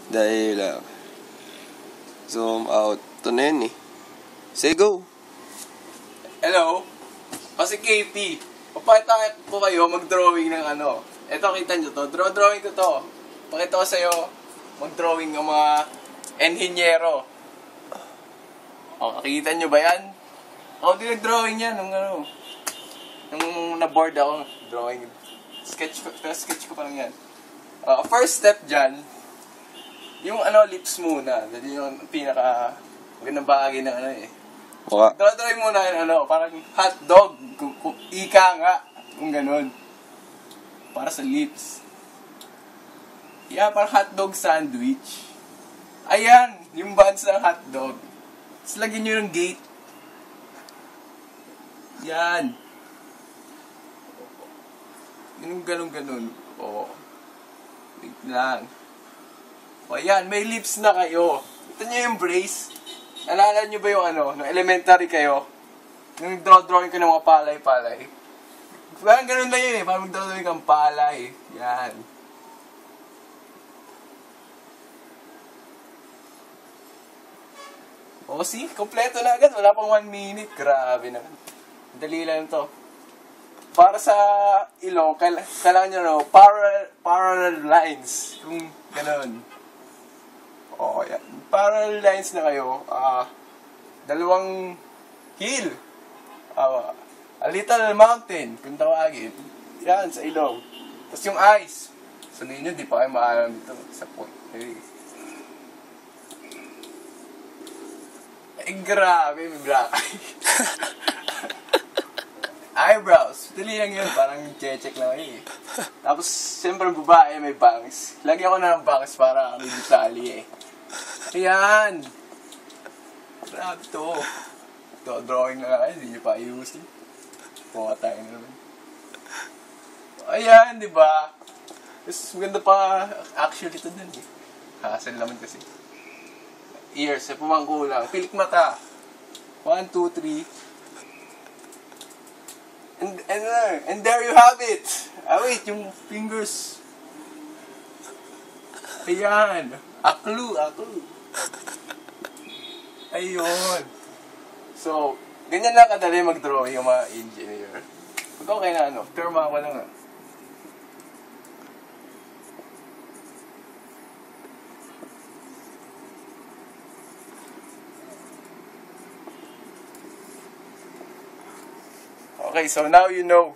Dahil zoom out. Ito na yun eh. Say go! Hello? Kasi KP, papakita ko kayo mag-drawing ng ano. Ito, kita nyo to. Drawing ko to. Pakita ko sa'yo mag-drawing ng mga enhinyero. O, nakikita nyo ba yan? Ako din nag-drawing yan nung ano. Nung na-board ako. Drawing. Sketch ko pa lang yan. First step dyan, yung ano, lips muna. Dahil yung pinaka magandang bahagi ng ano eh. Mukha. Drawing muna yung ano, parang hotdog. Kung ika nga. Kung ganun. Para sa lips. Yeah, parang hotdog sandwich. Ayan, yung buns ng hotdog. Tapos lagyan nyo ng gate. Yan. Yung ganun-ganun. O. Wait lang. O yan, may lips na kayo. Ito nyo yung brace. Nalala nyo ba yung ano, nung elementary kayo? Nung drawing ko ng mga palay-palay. Parang ganun lang yun eh. Parang magdrawing kang palay. Yan. O see, kompleto na agad. Wala pang 1 minute. Grabe naman. Dali lang to. Para sa ilong, kailangan nyo no, parallel lines. Kung ganun. O, yan. Parallel lines na kayo. Dalawang hill. A little mountain, kung tawagin. Yan, sa ilong. Tapos yung eyes. So, ninyo, di pa kayo maalam dito sa point. Ay, grabe, may black eye. Eyebrows. Dali lang yun, parang check lang eh. Tapos, siyempre babae, may bangs. Lagyan ko na ng bangs para may detalye eh. Ayan. Grabe to. Ito, drawing na nga, hindi nyo pa ayusin. Puka tayo na naman. Ayan, di ba? Tapos, maganda pa actually ito dun eh. Hassle naman kasi. Ears, pumangkulang. Pilik mata. 1, 2, 3. And there you have it. Wait, yung fingers. Ayan. A clue. Ayun. So, ganyan lang kadali mag-drawing yung mga engineer. Pag okay na ano, pirma ko lang ah. Okay, so now you know.